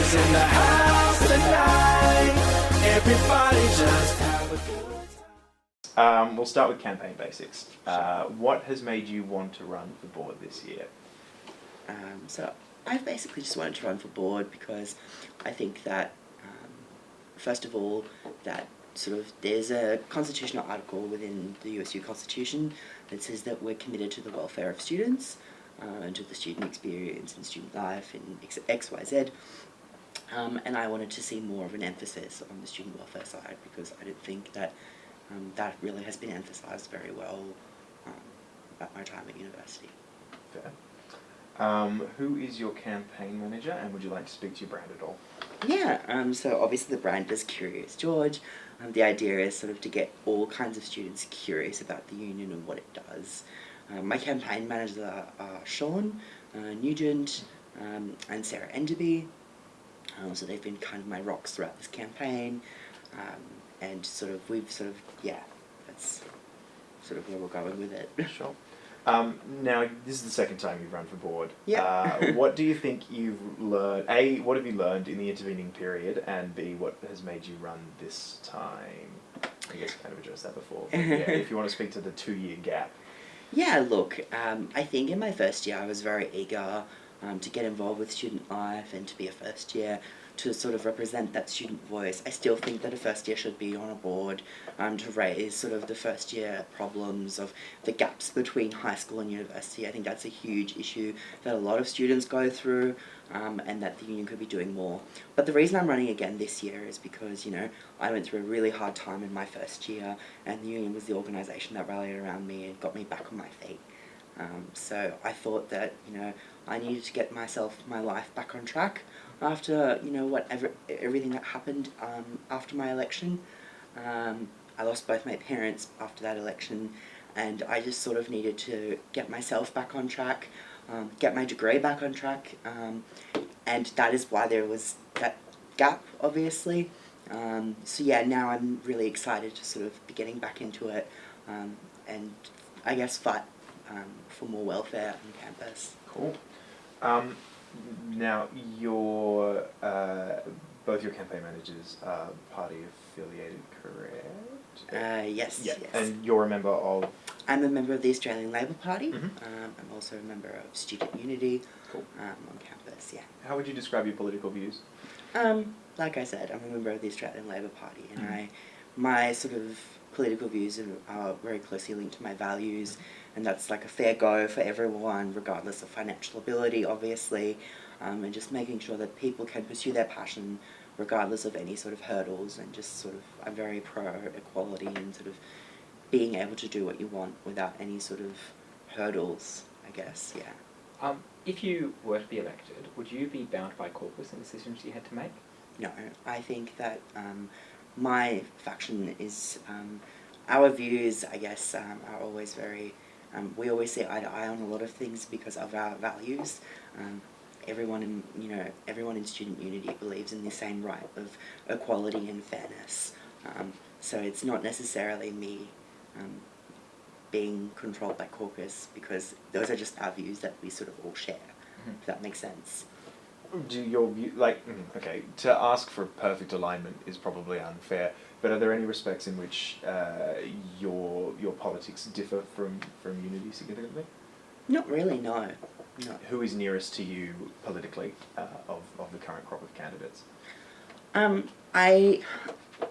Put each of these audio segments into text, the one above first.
is in the house tonight. Everybody just have a good time. We'll start with campaign basics. What has made you want to run for board this year? So I've basically just wanted to run for board because I think that, first of all, that sort of there's a constitutional article within the USU Constitution that says that we're committed to the welfare of students and to the student experience and student life in XYZ. And I wanted to see more of an emphasis on the student welfare side because I don't think that that really has been emphasised very well at my time at university. Fair. Who is your campaign manager, and would you like to speak to your brand at all? Yeah, so obviously the brand is Curious Georg. The idea is sort of to get all kinds of students curious about the union and what it does. My campaign managers are Sean, Nugent, and Sarah Enderby. So they've been kind of my rocks throughout this campaign. And that's sort of where we're going with it. Sure. Now, this is the second time you've run for board. Yeah. What do you think you've learned? A, what have you learned in the intervening period? And B, what has made you run this time? I guess I kind of addressed that before. But yeah, if you want to speak to the 2-year gap. Yeah, look, I think in my first year I was very eager to get involved with student life and to be a first year, to sort of represent that student voice. I still think that a first year should be on a board to raise sort of the first year problems of the gaps between high school and university. I think that's a huge issue that a lot of students go through and that the union could be doing more. But the reason I'm running again this year is because, you know, I went through a really hard time in my first year and the union was the organisation that rallied around me and got me back on my feet. So I thought that, you know, I needed to get my life back on track after, you know, everything that happened after my election. I lost both my parents after that election, and I just sort of needed to get myself back on track, get my degree back on track, and that is why there was that gap, obviously. So yeah, now I'm really excited to sort of be getting back into it, and I guess fight for more welfare on campus. Cool. Now, both your campaign managers are party affiliated, correct? Yes, yeah. Yes. And you're a member of? I'm a member of the Australian Labor Party. Mm-hmm. I'm also a member of Student Unity. Cool. On campus, yeah. How would you describe your political views? Like I said, I'm a member of the Australian Labor Party, and Mm-hmm. my sort of political views are very closely linked to my values, and that's like a fair go for everyone, regardless of financial ability, obviously, and just making sure that people can pursue their passion regardless of any sort of hurdles, and just sort of, I'm very pro-equality and sort of being able to do what you want without any sort of hurdles, I guess, yeah. If you were to be elected, would you be bound by caucus and decisions you had to make? No, I think that my faction is, our views, I guess, are always very, we always see eye to eye on a lot of things because of our values. Everyone in Student Unity believes in the same right of equality and fairness. So it's not necessarily me being controlled by caucus, because those are just our views that we sort of all share, if that makes sense. Do your view, okay, to ask for perfect alignment is probably unfair, but are there any respects in which your politics differ from Unity significantly? Not really, no. Who is nearest to you politically of the current crop of candidates? I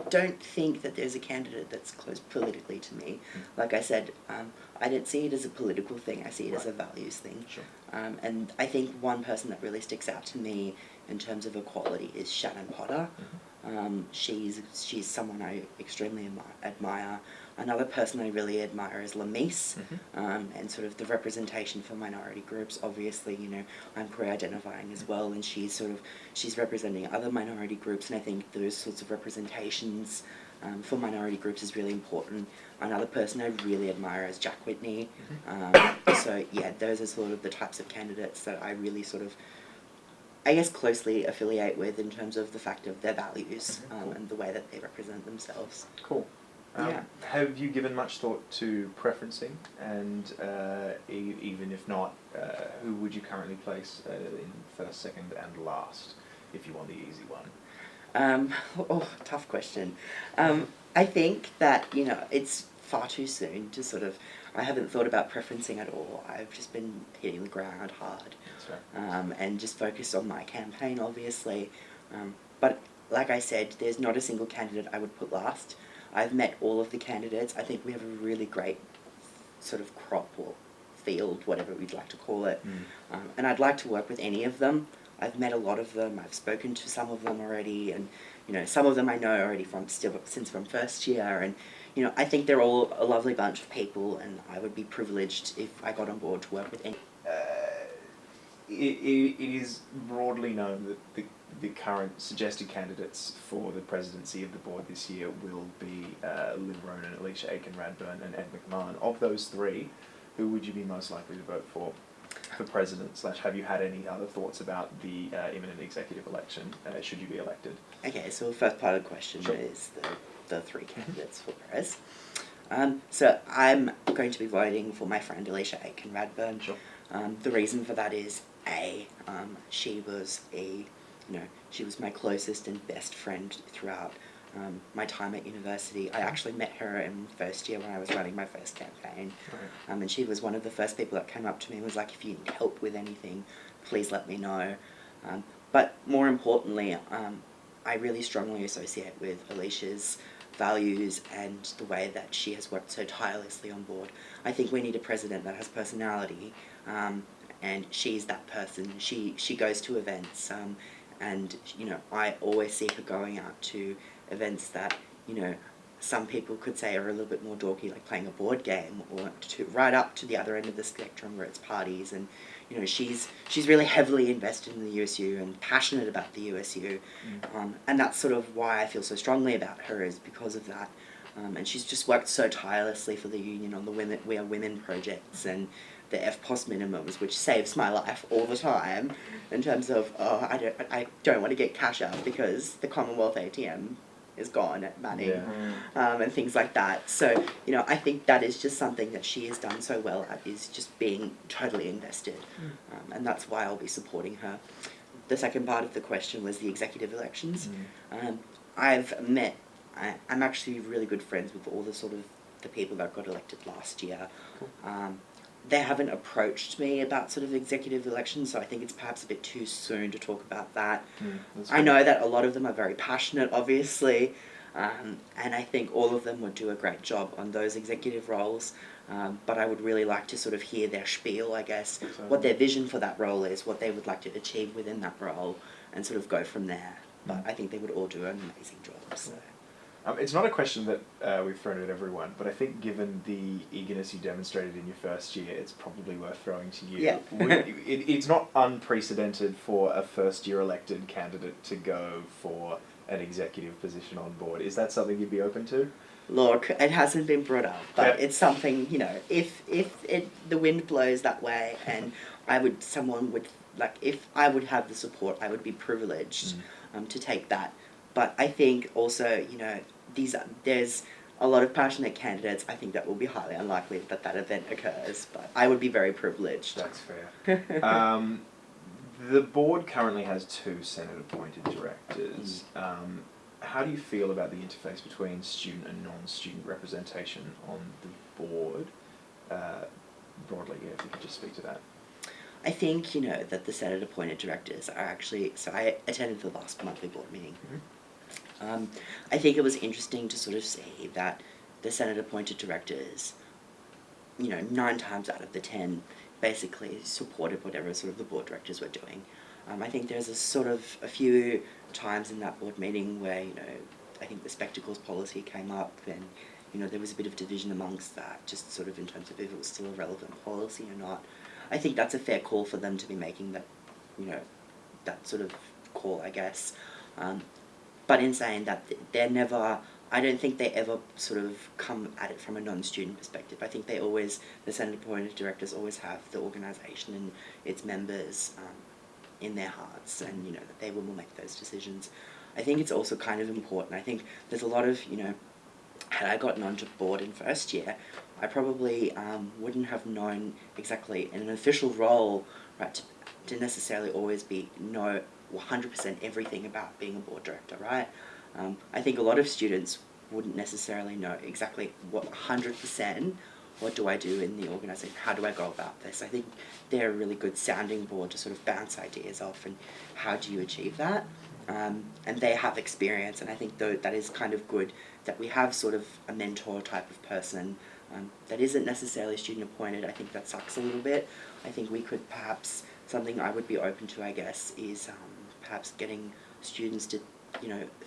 don't think that there's a candidate that's close politically to me. Like I said, I don't see it as a political thing, I see it as a values thing. Sure. And I think one person that really sticks out to me in terms of equality is Shannon Potter. She's someone I extremely admire. Another person I really admire is Lamise, and sort of the representation for minority groups. Obviously, you know, I'm queer-identifying as well, and she's representing other minority groups, and I think those sorts of representations for minority groups is really important. Another person I really admire is Jack Whitney. So yeah, those are sort of the types of candidates that I really sort of, I guess, closely affiliate with in terms of the fact of their values and the way that they represent themselves. Cool. Yeah. Have you given much thought to preferencing, and even if not, who would you currently place in first, second, and last if you want the easy one? Tough question. I think that, it's far too soon to sort of, I haven't thought about preferencing at all. I've just been hitting the ground hard. That's right. And just focused on my campaign, obviously. But like I said, there's not a single candidate I would put last. I've met all of the candidates. I think we have a really great sort of crop or field, whatever we'd like to call it. And I'd like to work with any of them. I've met a lot of them. I've spoken to some of them already, and some of them I know already since from first year, and I think they're all a lovely bunch of people, and I would be privileged if I got on board to work with any. It is broadly known that the current suggested candidates for the presidency of the board this year will be Liv Ronan, Alicia Aiken-Radburn and Ed McMahon. Of those three, who would you be most likely to vote for president, / have you had any other thoughts about the imminent executive election, should you be elected? Okay, so the first part of the question Sure. is the three candidates for Pres. So I'm going to be voting for my friend Alicia Aiken-Radburn. Sure. The reason for that is she was she was my closest and best friend throughout my time at university. I actually met her in first year when I was running my first campaign. Right. And she was one of the first people that came up to me and was like, if you need help with anything, please let me know. But more importantly, I really strongly associate with Alicia's values and the way that she has worked so tirelessly on board. I think we need a president that has personality, and she's that person. She goes to events, and I always see her going out to events that some people could say are a little bit more dorky, like playing a board game, or right up to the other end of the spectrum where it's parties. And she's really heavily invested in the USU and passionate about the USU, and that's sort of why I feel so strongly about her, is because of that. And she's just worked so tirelessly for the union on the We Are Women projects and the FPOS minimums, which saves my life all the time in terms of, I don't want to get cash out because the Commonwealth ATM is gone at Manning, and things like that. So, I think that is just something that she has done so well at, is just being totally invested, and that's why I'll be supporting her. The second part of the question was the executive elections. I'm actually really good friends with all the people that got elected last year. Cool. They haven't approached me about sort of executive elections, so I think it's perhaps a bit too soon to talk about that. I know that a lot of them are very passionate, obviously, and I think all of them would do a great job on those executive roles, but I would really like to sort of hear their spiel, I guess, what their vision for that role is, what they would like to achieve within that role, and sort of go from there. But I think they would all do an amazing job. So. It's not a question that we've thrown at everyone, but I think given the eagerness you demonstrated in your first year, it's probably worth throwing to you. Yeah. It's not unprecedented for a first-year elected candidate to go for an executive position on board. Is that something you'd be open to? Look, it hasn't been brought up, but Yeah. it's something, if the wind blows that way, and if I would have the support, I would be privileged to take that. But I think also, there's a lot of passionate candidates. I think that will be highly unlikely that event occurs, but I would be very privileged. That's fair. The board currently has 2 Senate-appointed directors. How do you feel about the interface between student and non-student representation on the board? Broadly, if you could just speak to that. I think, that the Senate-appointed directors are actually... So I attended the last monthly board meeting. I think it was interesting to sort of see that the Senate-appointed directors, 9 times out of the 10, basically supported whatever sort of the board directors were doing. I think there's a few times in that board meeting where, I think the spectacles policy came up, and, there was a bit of division amongst that, just sort of in terms of if it was still a relevant policy or not. I think that's a fair call for them to be making that, that sort of call, I guess. But in saying that, I don't think they ever sort of come at it from a non-student perspective. I think the Senate-appointed directors always have the organisation and its members in their hearts, and, that they will make those decisions. I think it's also kind of important. I think there's a lot of, had I gotten onto board in first year, I probably wouldn't have known exactly in an official role, right, to necessarily always know 100% everything about being a board director, right? I think a lot of students wouldn't necessarily know exactly what 100% what do I do in the organisation, how do I go about this. I think they're a really good sounding board to sort of bounce ideas off, and how do you achieve that. And they have experience, and I think that is kind of good that we have sort of a mentor type of person that isn't necessarily student appointed. I think that sucks a little bit. I think we could perhaps, something I would be open to, I guess, is perhaps getting students to,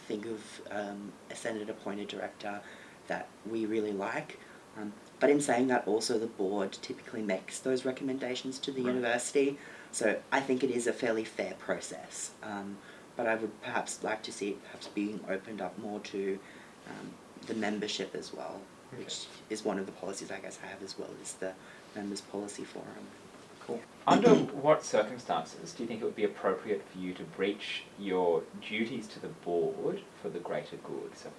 think of a Senate appointed director that we really like. But in saying that, also the board typically makes those recommendations to the university, so I think it is a fairly fair process. But I would perhaps like to see it perhaps being opened up more to the membership as well, which is one of the policies I guess I have as well, is the Members Policy Forum. Cool. Under what circumstances do you think it would be appropriate for you to breach your duties to the board for the greater good? So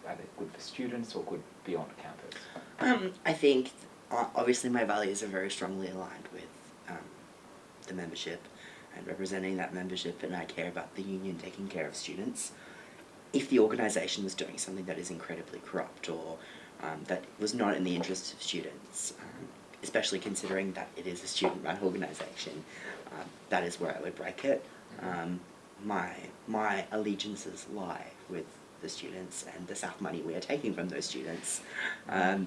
either good for students or good beyond campus? I think obviously my values are very strongly aligned with the membership and representing that membership, and I care about the union taking care of students. If the organisation was doing something that is incredibly corrupt or that was not in the interests of students, especially considering that it is a student-run organisation, that is where I would break it. My allegiances lie with the students and the SAF money we are taking from those students.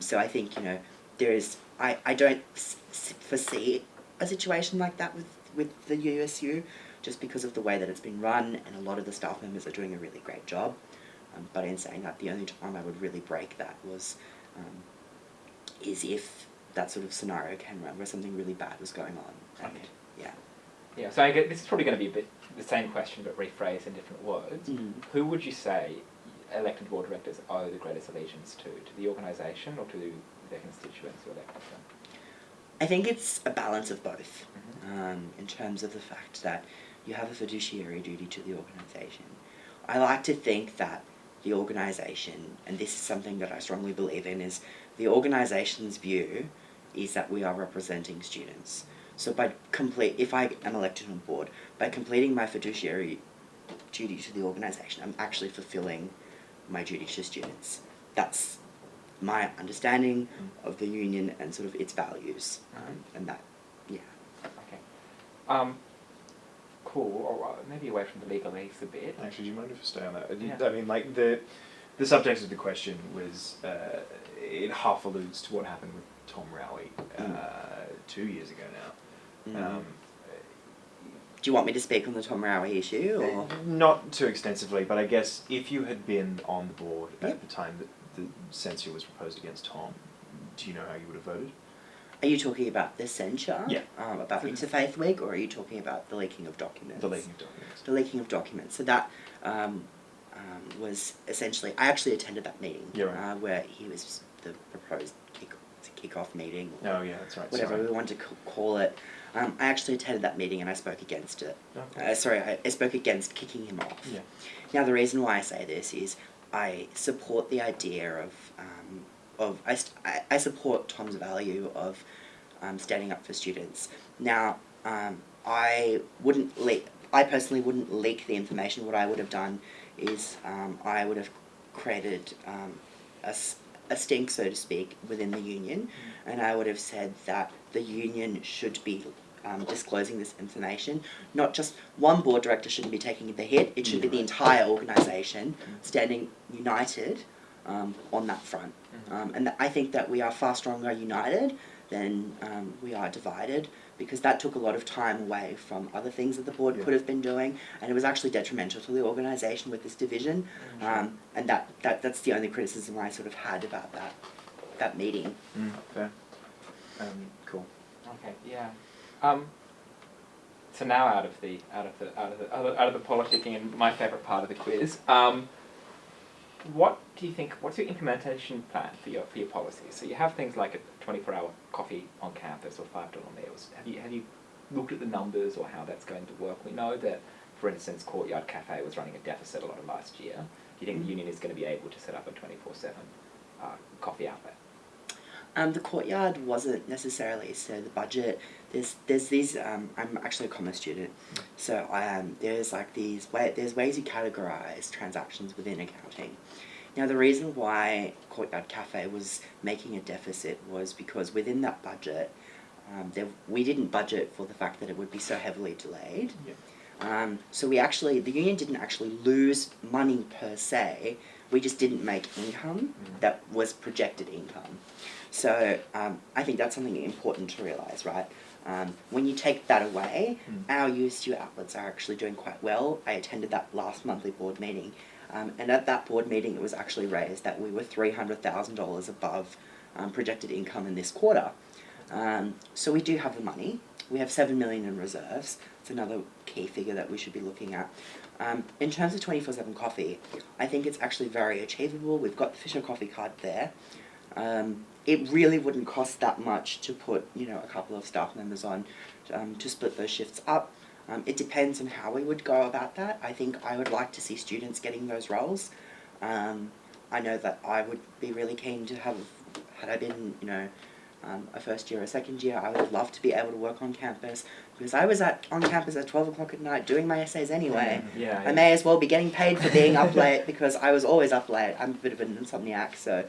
So I think, I don't foresee a situation like that with the USU, just because of the way that it's been run, and a lot of the staff members are doing a really great job. But in saying that, the only time I would really break that is if that sort of scenario came around where something really bad was going on. And, Yeah, so I get, this is probably going to be a bit the same question but rephrased in different words. Who would you say elected board directors owe the greatest allegiance to the organisation or to their constituents who elected them? I think it's a balance of both, in terms of the fact that you have a fiduciary duty to the organisation. I like to think that the organisation, and this is something that I strongly believe in, is the organisation's view is that we are representing students. So if I am elected on board, by completing my fiduciary duty to the organisation, I'm actually fulfilling my duty to students. That's my understanding of the union and sort of its values, and that, Okay. Cool. Or maybe away from the legalese a bit. Actually, do you mind if I stay on that? Yeah. I mean, like, the subtext of the question was, it half alludes to what happened with Tom Rowie 2 years ago now. Do you want me to speak on the Tom Rowie issue? Or? Not too extensively, but I guess if you had been on the board at the time that the censure was proposed against Tom, do you know how you would have voted? Are you talking about the censure? Yeah. About Interfaith Week, or are you talking about the leaking of documents? The leaking of documents. The leaking of documents. So that was essentially, I actually attended that meeting, where he was the proposed kick-off meeting. Or That's right. Whatever we want to call it. I actually attended that meeting and I spoke against it. Okay. I spoke against kicking him off. Yeah. Now the reason why I say this is I support the idea I support Tom's value of standing up for students. Now, I personally wouldn't leak the information. What I would have done is I would have created a stink, so to speak, within the union, and I would have said that the union should be disclosing this information. Not just one board director shouldn't be taking the hit, it should be the entire organisation standing united on that front. And I think that we are far stronger united than we are divided, because that took a lot of time away from other things that the board could have been doing, and it was actually detrimental to the organisation with this division. And that's the only criticism I sort of had about that meeting. Fair. Cool. Okay. Yeah. So now out of the politicking and my favourite part of the quiz, what do you think? What's your implementation plan for your policies? So you have things like a 24-hour coffee on campus or $5 meals. Have you looked at the numbers or how that's going to work? We know that, for instance, Courtyard Cafe was running a deficit a lot of last year. Do you think the union is going to be able to set up a 24/7 coffee outlet? The courtyard wasn't necessarily, so the budget, there's these, I'm actually a commerce student, so there's like there's ways you categorise transactions within accounting. Now the reason why Courtyard Cafe was making a deficit was because within that budget, we didn't budget for the fact that it would be so heavily delayed. Yeah. So the union didn't actually lose money per se, we just didn't make income that was projected income. So I think that's something important to realise, right? When you take that away, our USU outlets are actually doing quite well. I attended that last monthly board meeting, and at that board meeting it was actually raised that we were $300,000 above projected income in this quarter. So we do have the money. We have $7 million in reserves. It's another key figure that we should be looking at. In terms of 24/7 coffee, I think it's actually very achievable. We've got the Fisher coffee card there. It really wouldn't cost that much to put, a couple of staff members on to split those shifts up. It depends on how we would go about that. I think I would like to see students getting those roles. I know that I would be really keen to have, had I been, a first year or second year, I would have loved to be able to work on campus, because I was on campus at 12 o'clock at night doing my essays anyway. Yeah. I may as well be getting paid for being up late, because I was always up late. I'm a bit of an insomniac, so...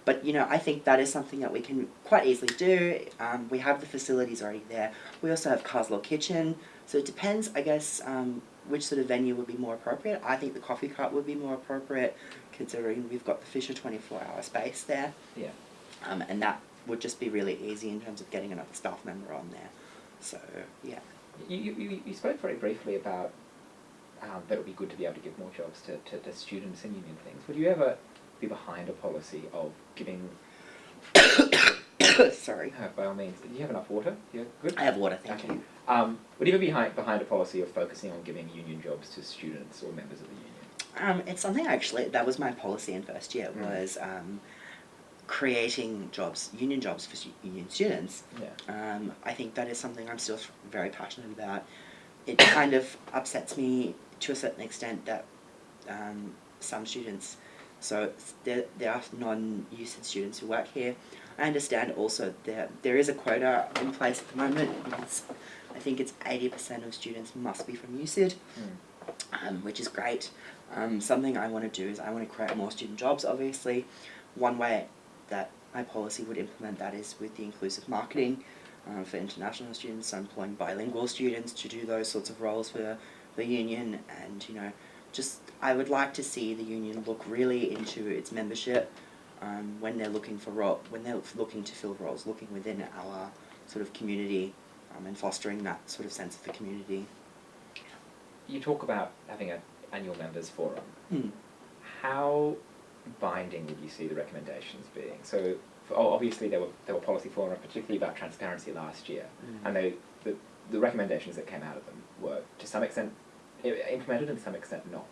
but, I think that is something that we can quite easily do. We have the facilities already there. We also have Carslow Kitchen, so it depends, I guess, which sort of venue would be more appropriate. I think the coffee cart would be more appropriate, considering we've got the Fisher 24-hour space there. Yeah. And that would just be really easy in terms of getting another staff member on there. So, yeah. You spoke very briefly about that it would be good to be able to give more jobs to students and union things. Would you ever be behind a policy of giving... Sorry. By all means. Do you have enough water? Yeah, good? I have water, thank you. Would you ever be behind a policy of focusing on giving union jobs to students or members of the union? It's something actually, that was my policy in first year, was creating jobs, union jobs for union students. Yeah. I think that is something I'm still very passionate about. It kind of upsets me to a certain extent that some students, so there are non-UCID students who work here. I understand also there is a quota in place at the moment. I think it's 80% of students must be from UCID, which is great. Something I want to do is I want to create more student jobs, obviously. One way that my policy would implement that is with the inclusive marketing for international students, so employing bilingual students to do those sorts of roles for the union, and just I would like to see the union look really into its membership when they're looking to fill roles, looking within our sort of community and fostering that sort of sense of the community. You talk about having an annual members forum. How binding would you see the recommendations being? So obviously there were policy forums, particularly about transparency last year, and the recommendations that came out of them were to some extent implemented and to some extent not.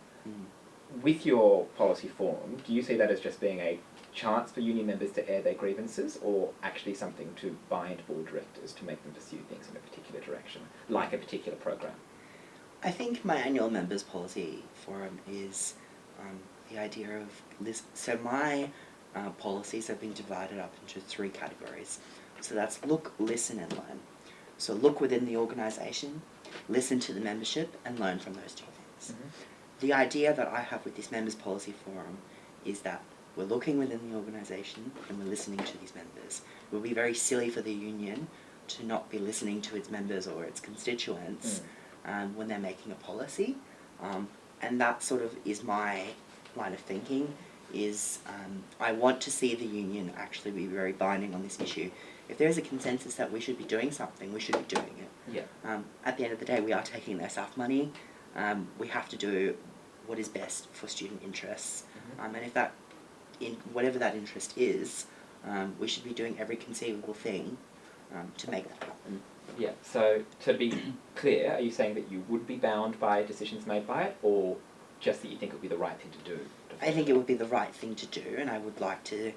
With your policy forum, do you see that as just being a chance for union members to air their grievances, or actually something to bind board directors to make them pursue things in a particular direction, like a particular program? I think my annual members policy forum is the idea of this. So my policies have been divided up into 3 categories. So that's look, listen, and learn. So look within the organisation, listen to the membership, and learn from those 2 things. The idea that I have with this members policy forum is that we're looking within the organisation and we're listening to these members. It would be very silly for the union to not be listening to its members or its constituents when they're making a policy. And that sort of is my line of thinking, is I want to see the union actually be very binding on this issue. If there is a consensus that we should be doing something, we should be doing it. Yeah. At the end of the day, we are taking their staff money. We have to do what is best for student interests. And if that, in whatever that interest is, we should be doing every conceivable thing to make that happen. Yeah, so to be clear, are you saying that you would be bound by decisions made by it, or just that you think it would be the right thing to do? I think it would be the right thing to do, and I would like to,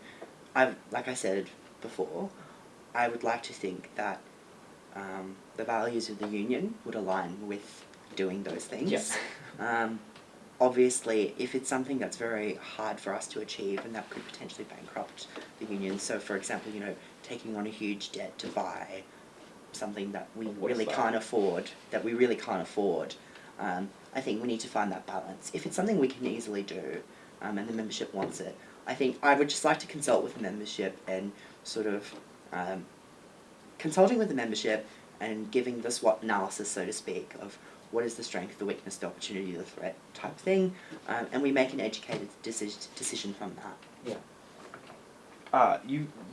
like I said before, I would like to think that the values of the union would align with doing those things. Yes. obviously, if it's something that's very hard for us to achieve and that could potentially bankrupt the union, so for example, taking on a huge debt to buy something that we What's really that? can't afford, I think we need to find that balance. If it's something we can easily do, and the membership wants it, I think I would just like to consult with the membership and sort of consulting with the membership and giving the SWOT analysis, so to speak, of what is the strength, the weakness, the opportunity, the threat type thing, and we make an educated decision from that. Yeah.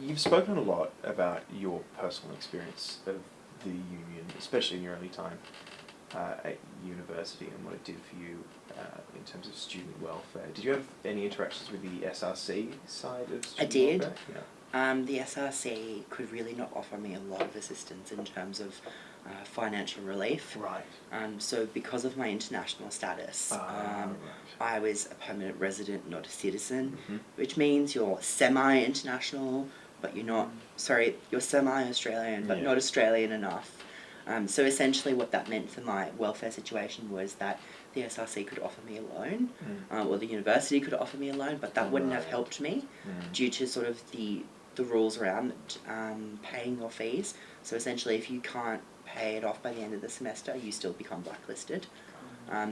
You've spoken a lot about your personal experience of the union, especially in your early time at university, and what it did for you in terms of student welfare. Did you have any interactions with the SRC side of student I did. welfare? Yeah. The SRC could really not offer me a lot of assistance in terms of financial relief. Right. So because of my international status, Right. I was a permanent resident, not a citizen, Mm-hmm. which means you're semi-international, but you're not, you're semi-Australian, but Yeah. not Australian enough. So essentially what that meant for my welfare situation was that the SRC could offer me a loan, or the university could offer me a loan, but that wouldn't have Right. helped me due to sort of the rules around paying your fees. So essentially if you can't pay it off by the end of the semester, you still become blacklisted.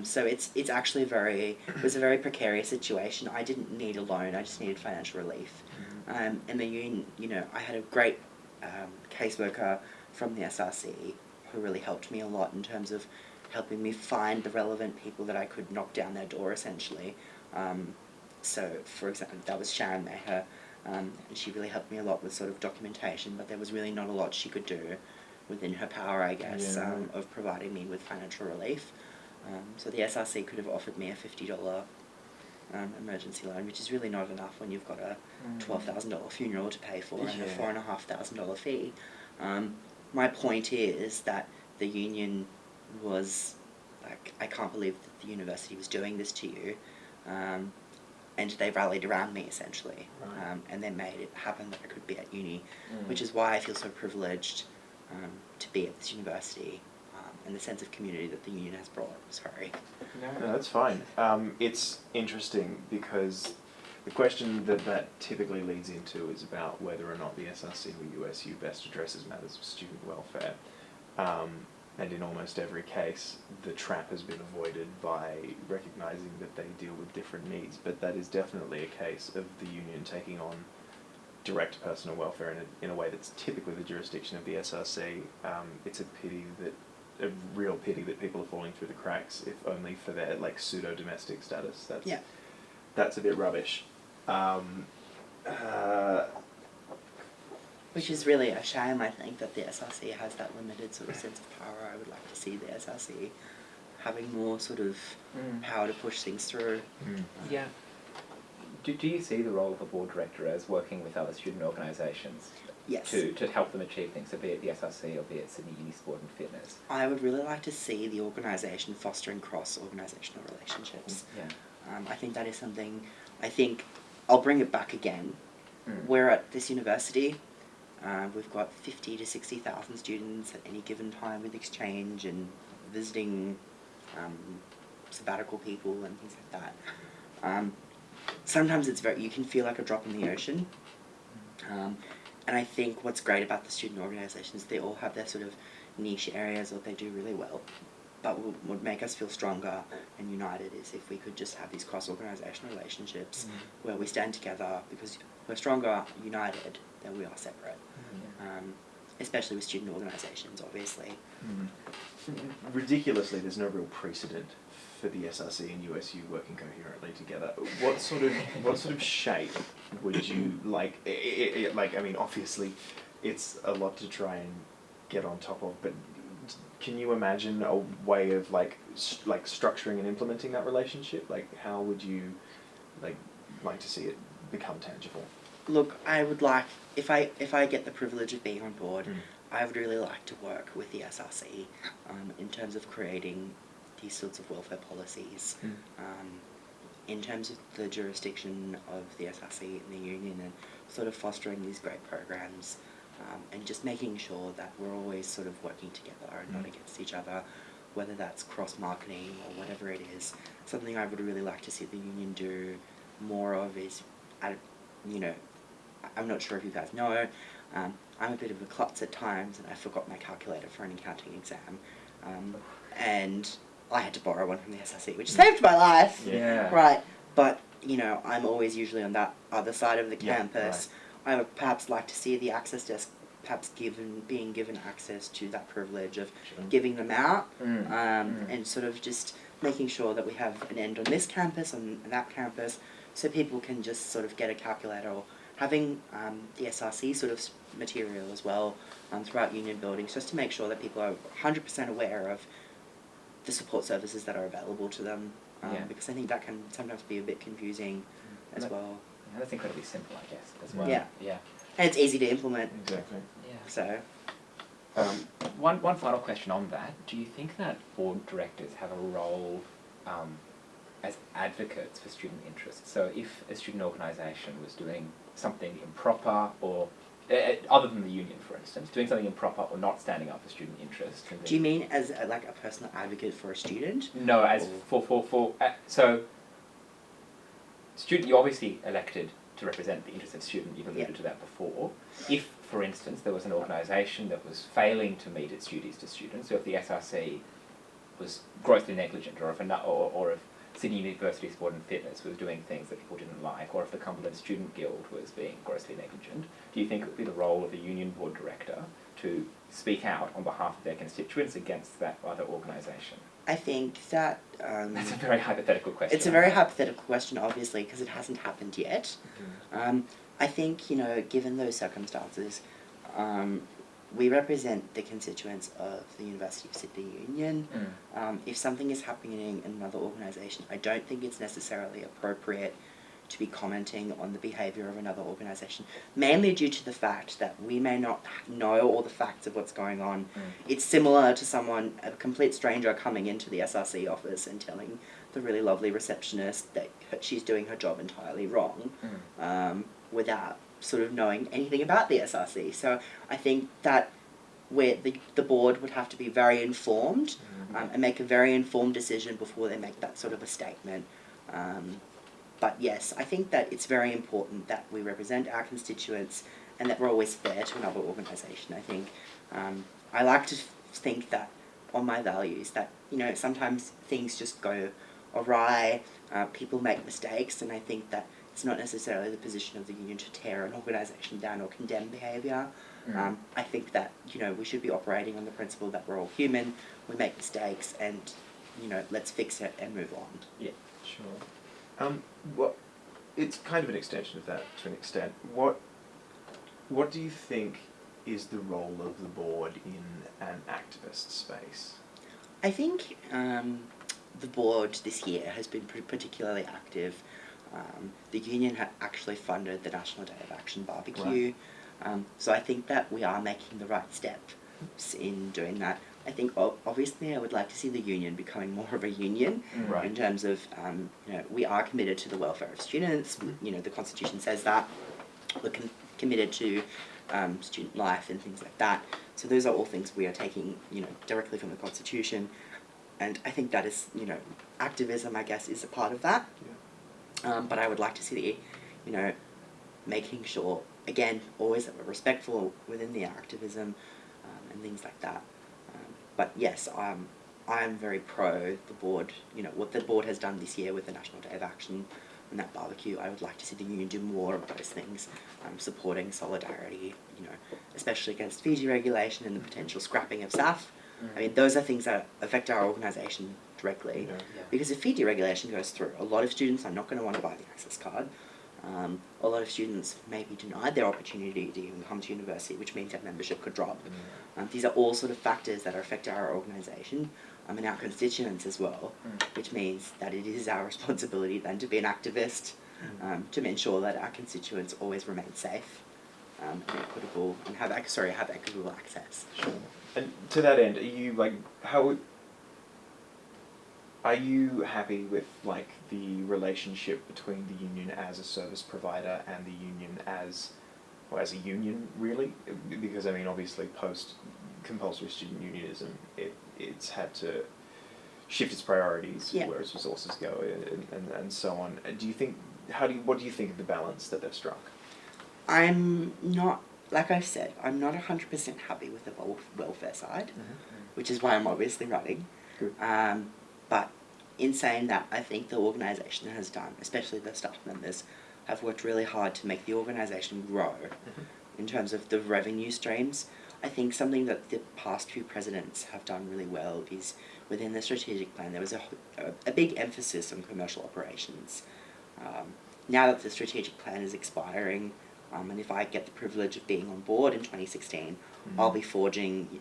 So it's actually it was a very precarious situation. I didn't need a loan, I just needed financial relief. And the union, I had a great caseworker from the SRC who really helped me a lot in terms of helping me find the relevant people that I could knock down their door, essentially. So, for example, that was Sharon Maher, and she really helped me a lot with sort of documentation, but there was really not a lot she could do within her power, I guess, Yeah, right. of providing me with financial relief. So the SRC could have offered me a $50 emergency loan, which is really not enough when you've got a $12,000 funeral to pay for and a Yeah. $4,500 fee. My point is that the union was like, I can't believe that the university was doing this to you, and they rallied around me essentially, Right. and they made it happen that I could be at uni, which is why I feel so privileged to be at this university, and the sense of community that the union has brought. Sorry. No, that's fine. It's interesting because the question that typically leads into is about whether or not the SRC or USU best addresses matters of student welfare. And in almost every case, the trap has been avoided by recognising that they deal with different needs. But that is definitely a case of the union taking on direct personal welfare in a way that's typically the jurisdiction of the SRC. It's a real pity that people are falling through the cracks, if only for their pseudo-domestic status. That's a bit rubbish. Which is really a shame, I think, that the SRC has that limited sort of sense of power. I would like to see the SRC having more sort of power to push things through. Yeah. Do you see the role of a board director as working with other student organisations Yes. to help them achieve things, so be it the SRC or be it Sydney Uni Sport and Fitness? I would really like to see the organisation fostering cross-organisational relationships. Yeah. I think that is something, I'll bring it back again. We're at this university, we've got 50 to 60,000 students at any given time with exchange and visiting sabbatical people and things like that. Sometimes you can feel like a drop in the ocean. And I think what's great about the student organisations, they all have their sort of niche areas that they do really well. But what would make us feel stronger and united is if we could just have these cross-organisational relationships where we stand together, because we're stronger united than we are separate. Especially with student organisations, obviously. Ridiculously, there's no real precedent for the SRC and USU working coherently together. What sort of shape would you like? I mean, obviously, it's a lot to try and get on top of, but can you imagine a way of like structuring and implementing that relationship? Like, how would you like to see it become tangible? Look, I would like, if I get the privilege of being on board, I would really like to work with the SRC in terms of creating these sorts of welfare policies, in terms of the jurisdiction of the SRC and the union, and sort of fostering these great programs, and just making sure that we're always sort of working together and not against each other. whether that's cross-marketing or whatever it is. Something I would really like to see the union do more of is, you know, I'm not sure if you guys know, I'm a bit of a klutz at times, and I forgot my calculator for an accounting exam, and I had to borrow one from the SRC, which saved my life. Yeah. Right, but you know, I'm always usually on that other side of the Yeah, campus. I would perhaps like to see the access desk perhaps being given access to that privilege of giving them out, and sort of just making sure that we have an end on this campus, on that campus, so people can just sort of get a calculator, or having the SRC sort of material as well throughout union buildings, just to make sure that people are 100% aware of the support services that are available to them, because I think that can sometimes be a bit confusing as well. And that's incredibly simple, I guess, as well. Yeah. Yeah. And it's easy to implement. Exactly. Yeah. So, One final question on that. Do you think that board directors have a role as advocates for student interests? So if a student organisation was doing something improper, or other than the union, for instance, doing something improper or not standing up for student interests. do you mean as like a personal advocate for a student? No, as so student, you're obviously elected to represent the interests of student. You've alluded to that before. If, for instance, there was an organisation that was failing to meet its duties to students, so if the SRC was grossly negligent, or if Sydney University Sport and Fitness was doing things that people didn't like, or if the Cumberland Student Guild was being grossly negligent, do you think it would be the role of the union board director to speak out on behalf of their constituents against that other organisation? I think that... That's a very hypothetical question. It's a very hypothetical question, obviously, because it hasn't happened yet. I think, you know, given those circumstances, we represent the constituents of the University of Sydney Union. If something is happening in another organisation, I don't think it's necessarily appropriate to be commenting on the behaviour of another organisation, mainly due to the fact that we may not know all the facts of what's going on. It's similar to someone, a complete stranger, coming into the SRC office and telling the really lovely receptionist that she's doing her job entirely wrong, without sort of knowing anything about the SRC. So I think that the board would have to be very informed, and make a very informed decision before they make that sort of a statement. But yes, I think that it's very important that we represent our constituents and that we're always fair to another organisation. I think I like to think that on my values that, you know, sometimes things just go awry, people make mistakes, and I think that it's not necessarily the position of the union to tear an organisation down or condemn behaviour. I think that, you know, we should be operating on the principle that we're all human, we make mistakes, and, you know, let's fix it and move on. Yeah, sure. It's kind of an extension of that to an extent. What do you think is the role of the board in an activist space? I think the board this year has been particularly active. The union had actually funded the National Day of Action barbecue, so I think that we are making the right steps in doing that. I think obviously I would like to see the union becoming more of a union, in terms of, you know, we are committed to the welfare of students. You know, the Constitution says that. We're committed to student life and things like that. So those are all things we are taking, you know, directly from the Constitution. And I think that is, you know, activism, I guess, is a part of that. But I would like to see, you know, making sure, again, always that we're respectful within the activism, and things like that. But yes, I'm very pro the board, you know, what the board has done this year with the National Day of Action and that barbecue. I would like to see the union do more of those things, supporting solidarity, you know, especially against fee deregulation and the potential scrapping of staff. I mean, those are things that affect our organisation directly, because if fee deregulation goes through, a lot of students are not going to want to buy the access card. A lot of students may be denied their opportunity to even come to university, which means their membership could drop. These are all sort of factors that affect our organisation, and our constituents as well, which means that it is our responsibility then to be an activist, to ensure that our constituents always remain safe, and equitable, and have equitable access. Sure. And to that end, are you happy with, like, the relationship between the union as a service provider and the union as a union, really? Because, I mean, obviously, post-compulsory student unionism, it's had to shift its priorities Yeah. where its resources go, and so on. Do you think? What do you think of the balance that they've struck? I'm not, like I said, I'm not 100% happy with the welfare side, which is why I'm obviously running. Good. But in saying that, I think the organisation has done, especially the staff members, have worked really hard to make the organisation grow in terms of the revenue streams. I think something that the past few presidents have done really well is within the strategic plan there was a big emphasis on commercial operations. Now that the strategic plan is expiring, and if I get the privilege of being on board in 2016, I'll be forging,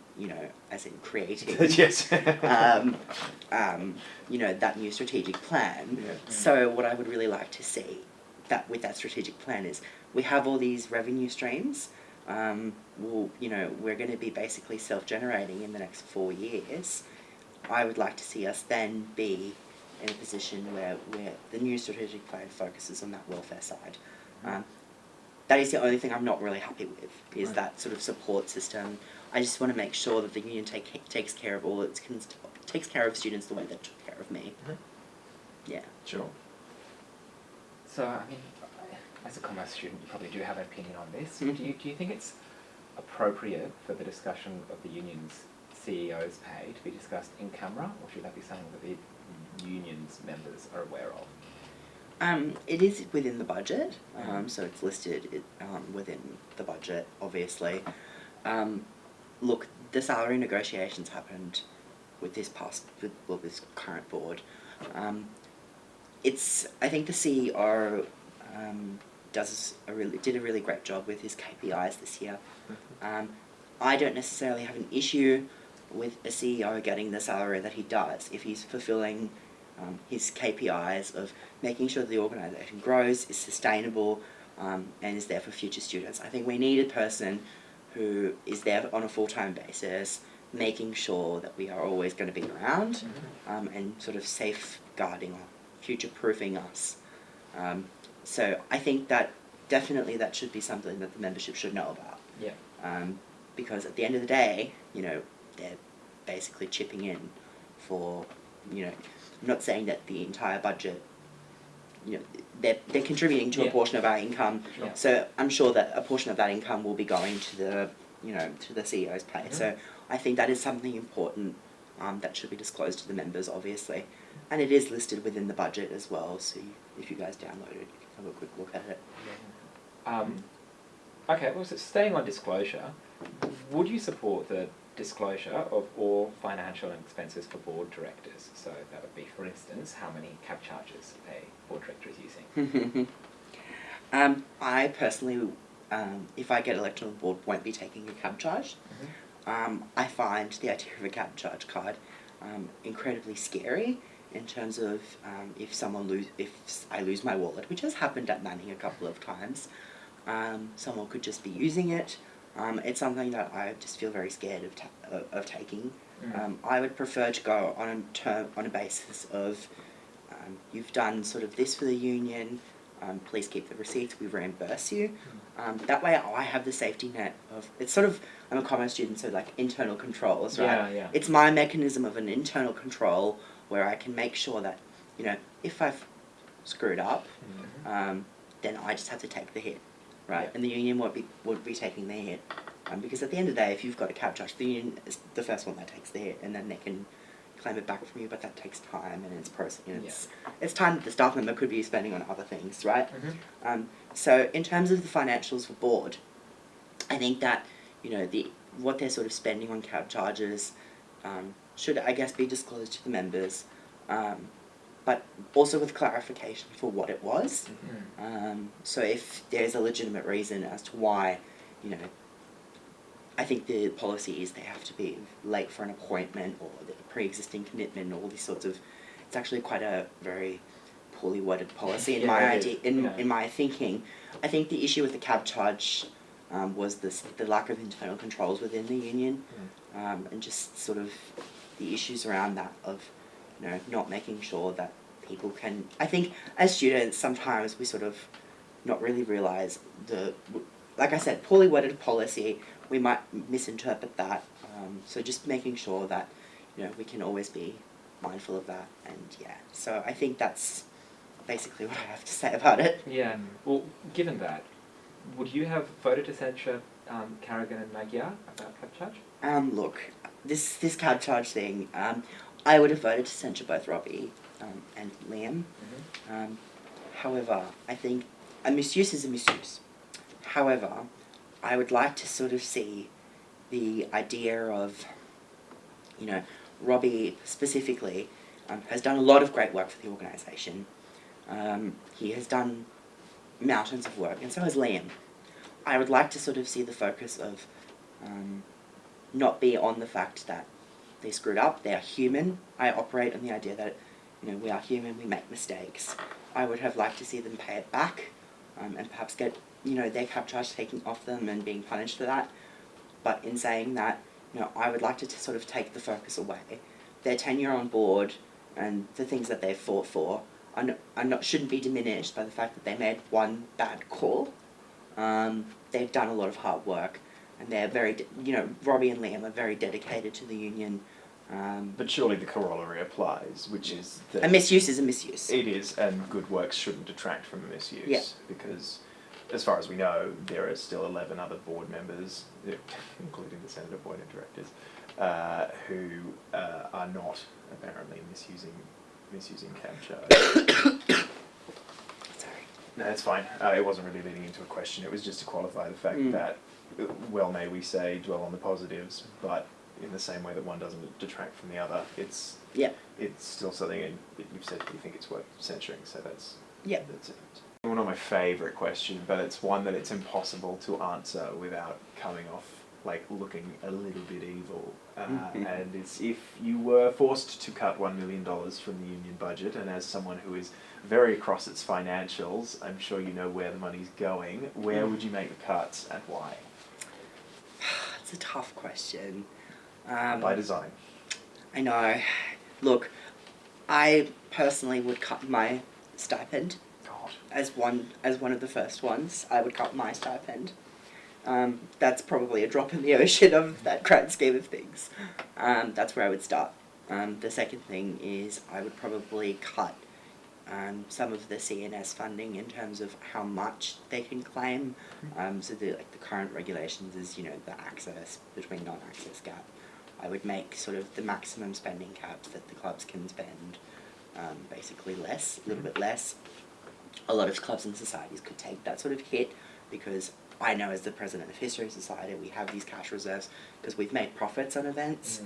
as in creating, Yes. that new strategic plan. Yeah. So what I would really like to see with that strategic plan is we have all these revenue streams. We're going to be basically self-generating in the next 4 years. I would like to see us then be in a position where the new strategic plan focuses on that welfare side. That is the only thing I'm not really happy with, is that sort of support system. I just want to make sure that the union takes care of takes care of students the way they took care of me. Yeah. Sure. So, I mean, as a commerce student, you probably do have an opinion on this. Mhm. Do you think it's appropriate for the discussion of the union's CEO's pay to be discussed in camera, or should that be something that the union's members are aware of? It is within the budget, so it's listed within the budget, obviously. Look, the salary negotiations happened with this current board. I think the CEO did a really great job with his KPIs this year. I don't necessarily have an issue with a CEO getting the salary that he does if he's fulfilling his KPIs of making sure the organisation grows, is sustainable, and is there for future students. I think we need a person who is there on a full-time basis, making sure that we are always going to be around, and sort of safeguarding or future-proofing us. So I think that definitely that should be something that the membership should know about. Yeah. Because at the end of the day, they're basically chipping in for, I'm not saying that the entire budget, they're contributing to a portion of our income. Sure. So I'm sure that a portion of that income will be going to the, to the CEO's pay. So I think that is something important that should be disclosed to the members, obviously. And it is listed within the budget as well, so if you guys download it, you can have a quick look at it. Okay, well, so staying on disclosure, would you support the disclosure of all financial expenses for board directors? So that would be, for instance, how many cab charges a board director is using. I personally, if I get elected on the board, won't be taking a cab charge. I find the idea of a cab charge card incredibly scary in terms of if I lose my wallet, which has happened at Manning a couple of times. Someone could just be using it. It's something that I just feel very scared of taking. I would prefer to go on a basis of you've done sort of this for the union, please keep the receipts, we reimburse you. That way I have the safety net of, it's sort of, I'm a commerce student, so like internal controls, right? Yeah. It's my mechanism of an internal control where I can make sure that, if I've screwed up, then I just have to take the hit. Right, Yeah. and the union would be taking the hit, because at the end of the day, if you've got a cab charge, the union is the first one that takes the hit, and then they can claim it back from you. But that takes time, and it's it's time that the staff member could be spending on other things, right? So in terms of the financials for board, I think that what they're sort of spending on cab charges should, I guess, be disclosed to the members. But also with clarification for what it was. So if there's a legitimate reason as to why, I think the policy is they have to be late for an appointment or the pre-existing commitment, all these sorts of, it's actually quite a very poorly worded policy in my thinking. I think the issue with the cab charge was the lack of internal controls within the union, and just sort of the issues around that of not making sure that people can, I think as students sometimes we sort of not really realise like I said, poorly worded policy, we might misinterpret that, so just making sure that we can always be mindful of that, and so I think that's basically what I have to say about it. Yeah. Well, given that, would you have voted to censure Carrigan and Magyar about cab charge? Look, this cab charge thing, I would have voted to censure both Robbie and Liam. However, I think a misuse is a misuse. However, I would like to sort of see the idea of, Robbie specifically has done a lot of great work for the organisation. He has done mountains of work, and so has Liam. I would like to sort of see the focus of not be on the fact that they screwed up, they are human. I operate on the idea that, we are human, we make mistakes. I would have liked to see them pay it back, and perhaps get, their cab charge taken off them and being punished for that. But in saying that, I would like to sort of take the focus away. Their tenure on board and the things that they've fought for shouldn't be diminished by the fact that they made one bad call. They've done a lot of hard work, and they're very, Robbie and Liam are very dedicated to the union. But surely the corollary applies, which is that a misuse is a misuse. it is, and good works shouldn't detract from a misuse. Yeah. Because, as far as we know, there are still 11 other board members, including the Senate appointed directors, who are not apparently misusing cab charge. Sorry. No, it's fine. It wasn't really leading into a question. It was just to qualify the fact that, well, may we say, dwell on the positives, but in the same way that one doesn't detract from the other, it's still something, and you've said you think it's worth censuring, so that's it. One of my favourite questions, but it's one that it's impossible to answer without coming off like looking a little bit evil. And it's, if you were forced to cut $1 million from the union budget, and as someone who is very across its financials, I'm sure you know where the money's going, where would you make the cuts and why? It's a tough question. By design. I know. Look, I personally would cut my stipend. God. As one of the first ones. I would cut my stipend. That's probably a drop in the ocean of that grand scheme of things. That's where I would start. The second thing is I would probably cut some of the CNS funding in terms of how much they can claim. So the current regulations is, the access between non-access gap. I would make sort of the maximum spending caps that the clubs can spend basically less, a little bit less. A lot of clubs and societies could take that sort of hit, because I know as the president of History Society we have these cash reserves because we've made profits on events.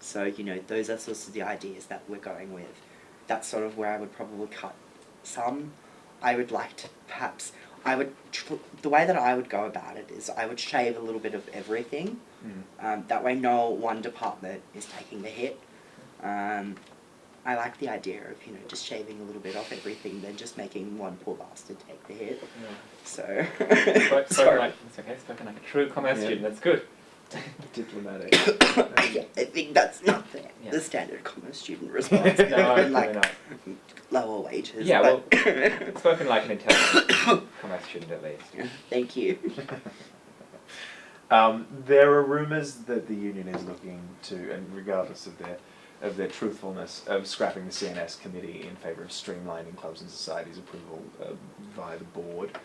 So, those are sorts of the ideas that we're going with. That's sort of where I would probably cut some. I would like to perhaps, the way that I would go about it is I would shave a little bit of everything. That way no one department is taking the hit. I like the idea of, just shaving a little bit off everything than just making one poor bastard take the hit. So... Spoken like a true commerce student, that's good. Diplomatic. Yeah, I think that's not the standard commerce student response. No, like, not. Lower wages. Yeah, but well, spoken like an intelligent commerce student at least. Thank you. There are rumours that the union is looking to, and regardless of their truthfulness, of scrapping the CNS committee in favour of streamlining clubs and societies' approval via the board.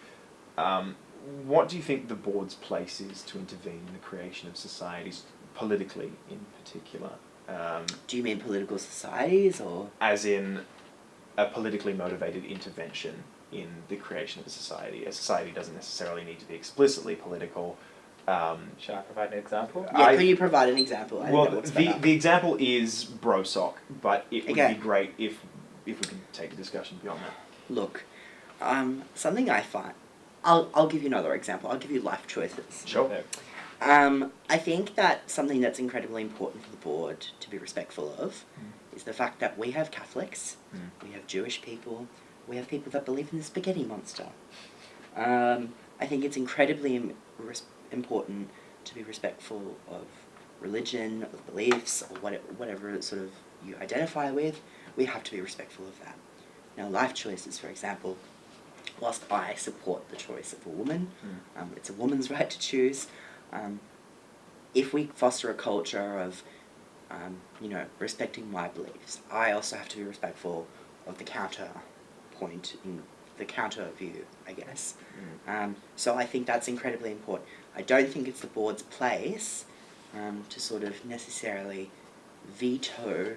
What do you think the board's place is to intervene in the creation of societies, politically in particular? Do you mean political societies, or...? As in a politically motivated intervention in the creation of a society. A society doesn't necessarily need to be explicitly political. Shall I provide an example? Yeah, can you provide an example? The example is BroSoc, but it would be great if we could take a discussion beyond that. Look, something I find... I'll give you another example. I'll give you life choices. Sure. I think that something that's incredibly important for the board to be respectful of is the fact that we have Catholics, we have Jewish people, we have people that believe in the spaghetti monster. I think it's incredibly important to be respectful of religion, of beliefs, or whatever sort of you identify with. We have to be respectful of that. Now, life choices, for example, whilst I support the choice of a woman, it's a woman's right to choose. If we foster a culture of respecting my beliefs, I also have to be respectful of the counter point, in the counter view, I guess. So I think that's incredibly important. I don't think it's the board's place to sort of necessarily veto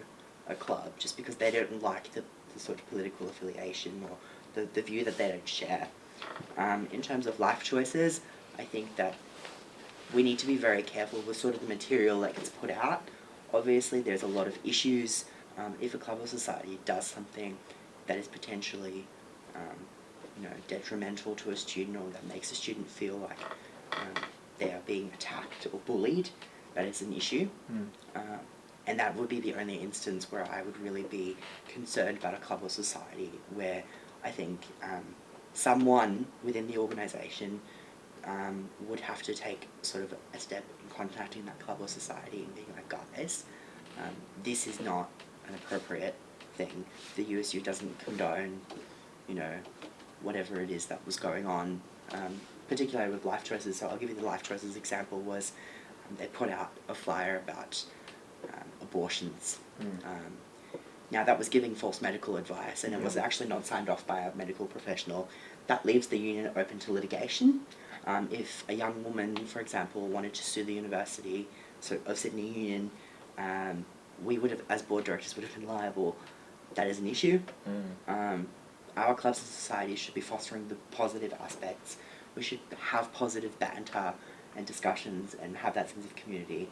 a club just because they don't like the sort of political affiliation or the view that they don't share. In terms of life choices, I think that we need to be very careful with sort of the material that gets put out. Obviously, there's a lot of issues. If a club or society does something that is potentially, detrimental to a student or that makes a student feel like they are being attacked or bullied, that is an issue. And that would be the only instance where I would really be concerned about a club or society, where I think someone within the organisation would have to take sort of a step in contacting that club or society and being like, guys, this is not an appropriate thing. The USU doesn't condone, whatever it is that was going on, particularly with life choices. So I'll give you the life choices example was they put out a flyer about abortions. Now that was giving false medical advice and it was actually not signed off by a medical professional. That leaves the union open to litigation. If a young woman, for example, wanted to sue the University of Sydney Union, we would have, as board directors, would have been liable. That is an issue. Our clubs and societies should be fostering the positive aspects. We should have positive banter and discussions and have that sense of community.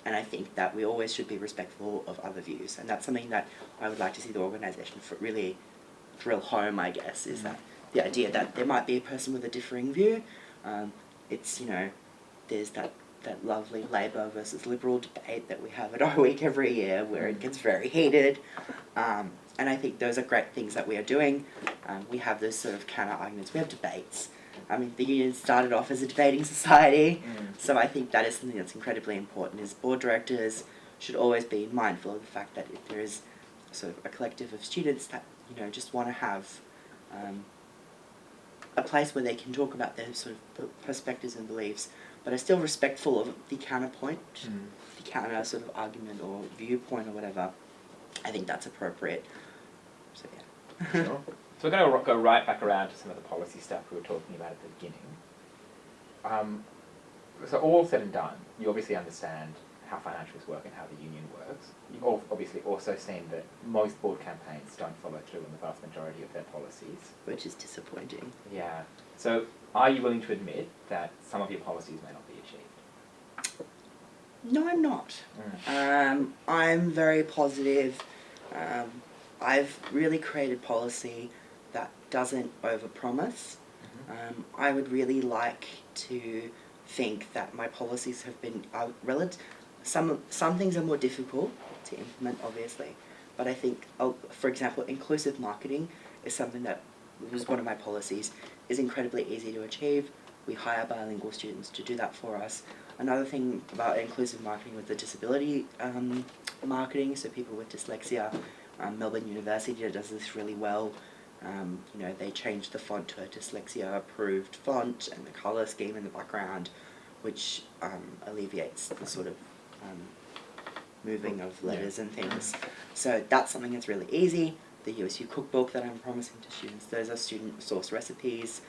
And I think that we always should be respectful of other views. And that's something that I would like to see the organisation really drill home, I guess, is that the idea that there might be a person with a differing view. It's, there's that lovely Labour versus Liberal debate that we have at our week every year where it gets very heated. And I think those are great things that we are doing. We have those sort of counter arguments. We have debates. I mean, the union started off as a debating society, so I think that is something that's incredibly important, is board directors should always be mindful of the fact that if there is sort of a collective of students that, just want to have a place where they can talk about their sort of perspectives and beliefs, but are still respectful of the counterpoint, the counter sort of argument or viewpoint or whatever, I think that's appropriate. So, yeah. Sure. So we're going to go right back around to some of the policy stuff we were talking about at the beginning. So all said and done, you obviously understand how financials work and how the union works. You've obviously also seen that most board campaigns don't follow through on the vast majority of their policies. Which is disappointing. Yeah. So are you willing to admit that some of your policies may not be achieved? No, I'm not. I'm very positive. I've really created policy that doesn't overpromise. I would really like to think that my policies have been some things are more difficult to implement, obviously, but I think, for example, inclusive marketing is something that was one of my policies, is incredibly easy to achieve. We hire bilingual students to do that for us. Another thing about inclusive marketing with the disability marketing, so people with dyslexia, Melbourne University does this really well. They changed the font to a dyslexia-approved font and the colour scheme in the background, which alleviates the sort of moving of letters and things. So that's something that's really easy. The USU cookbook that I'm promising to students, those are student source recipes.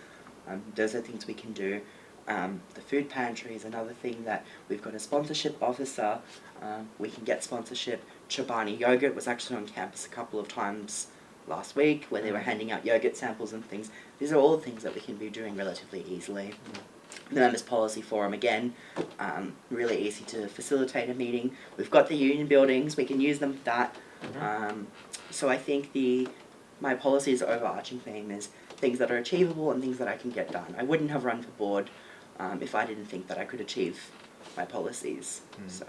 Those are things we can do. The food pantry is another thing that we've got a sponsorship officer. We can get sponsorship. Chobani yogurt was actually on campus a couple of times last week where they were handing out yogurt samples and things. These are all things that we can be doing relatively easily. The Members Policy Forum, again, really easy to facilitate a meeting. We've got the union buildings, we can use them for that. So I think my policy's overarching theme is things that are achievable and things that I can get done. I wouldn't have run for board if I didn't think that I could achieve my policies. So